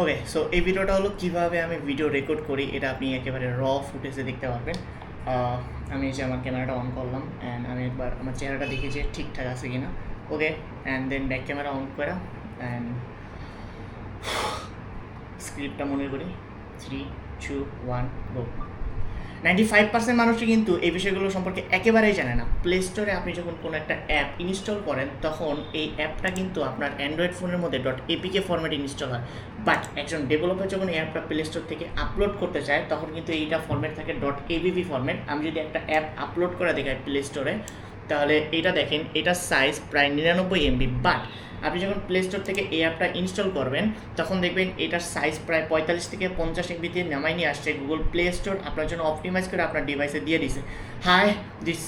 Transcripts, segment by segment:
ওকে, so এই ভিডিওটা হলো কীভাবে আমি ভিডিও রেকর্ড করি, এটা আপনি একেবারে র ফুটেজে দেখতে পারবেন। আমি যে আমার ক্যামেরাটা অন করলাম অ্যান্ড আমি একবার আমার চেহারাটা দেখি যে ঠিকঠাক আছে কিনা। Okay, and then back camera on করা অ্যান্ড স্ক্রিপ্টটা মনে করি 3, 2, 1 গো। 95% মানুষই কিন্তু এই বিষয়গুলো সম্পর্কে একেবারেই জানে না। প্লে স্টোরে আপনি যখন কোনো একটা অ্যাপ ইনস্টল করেন তখন এই অ্যাপটা কিন্তু আপনার অ্যান্ড্রয়েড ফোনের মধ্যে .apk ফরম্যাটে ইনস্টল হয়, বাট একজন ডেভেলপার যখন এই অ্যাপটা প্লে স্টোর থেকে আপলোড করতে চায় তখন কিন্তু এইটা ফরম্যাট থাকে .avv ফরম্যাট। আমি যদি একটা অ্যাপ আপলোড করে দেখাই প্লে স্টোরে, তাহলে এটা দেখেন, এটার সাইজ প্রায় 99 MB, বাট আপনি যখন প্লে স্টোর থেকে এই অ্যাপটা ইনস্টল করবেন তখন দেখবেন এটার সাইজ প্রায় 45 থেকে 50 MB দিয়ে নামাই নিয়ে আসছে। গুগল প্লে স্টোর আপনার জন্য অপটিমাইজ করে আপনার ডিভাইসে দিয়ে দিছে। Hi, this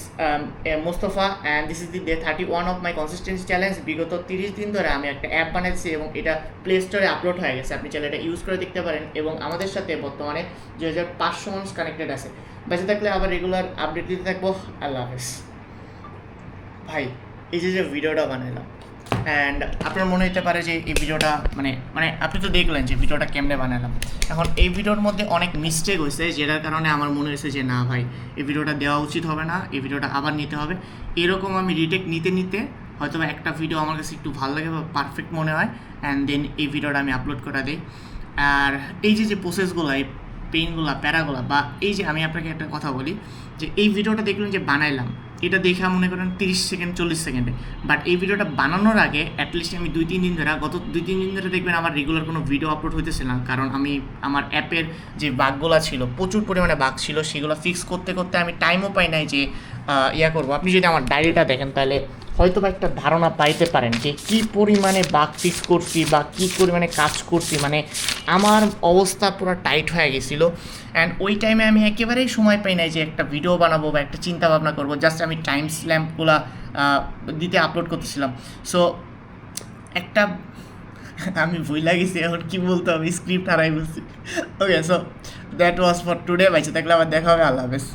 Mostafa and this is the day 31 of my consistency challenge. বিগত 30 দিন ধরে আমি একটা অ্যাপ বানাচ্ছি এবং এটা প্লে স্টোরে আপলোড হয়ে গেছে, আপনি চাইলে এটা ইউজ করে দেখতে পারেন। এবং আমাদের সাথে বর্তমানে 2500 মানুষ কানেক্টেড আছে। বেঁচে থাকলে আবার রেগুলার আপডেট দিতে থাকবো। আল্লাহ হাফেজ। ভাই, এই যে ভিডিওটা বানালাম অ্যান্ড আপনার মনে হতে পারে যে এই ভিডিওটা মানে আপনি তো দেখলেন যে ভিডিওটা কেমনে বানালাম। এখন এই ভিডিওর মধ্যে অনেক মিস্টেক হয়েছে, যেটার কারণে আমার মনে হয়েছে যে না ভাই, এই ভিডিওটা দেওয়া উচিত হবে না, এই ভিডিওটা আবার নিতে হবে। এরকম আমি রিটেক নিতে নিতে হয়তো একটা ভিডিও আমার কাছে একটু ভালো লাগে বা পারফেক্ট মনে হয়, অ্যান্ড দেন এই ভিডিওটা আমি আপলোড করে দিই। আর এই যে প্রসেসগুলো, এই পেইনগুলো, প্যারাগুলো, বা এই যে আমি আপনাকে একটা কথা বলি যে এই ভিডিওটা দেখলেন যে বানাইলাম, এটা দেখে মনে করেন 30 সেকেন্ড 40 সেকেন্ডে, বাট এই ভিডিওটা বানানোর আগে অ্যাটলিস্ট আমি 2-3 দিন ধরে, গত 2-3 দিন ধরে দেখবেন আমার রেগুলার কোনো ভিডিও আপলোড হইতেছে না, কারণ আমি আমার অ্যাপের যে বাগগুলো ছিল, প্রচুর পরিমাণে বাগ ছিল, সেগুলো ফিক্স করতে করতে আমি টাইমও পাই নাই যে ইয়া করবো। আপনি যদি আমার ডায়েরিটা দেখেন তাহলে হয়তো বা একটা ধারণা পাইতে পারেন যে কী পরিমাণে বাগ ফিক্স করছি বা কী পরিমাণে কাজ করছি। মানে আমার অবস্থা পুরো টাইট হয়ে গেছিলো অ্যান্ড ওই টাইমে আমি একেবারেই সময় পাই নাই যে একটা ভিডিও বানাবো বা একটা চিন্তা ভাবনা করবো। জাস্ট আমি টাইম স্ল্যাম্পগুলো দিতে আপলোড করতেছিলাম। সো একটা আমি ভুলে গেছি এখন কী বলতে হবে, স্ক্রিপ্ট হারাই বলছি। Okay, so that was for today. বাইচে থাকলে আবার দেখা হবে। আল্লাহ হাফেজ।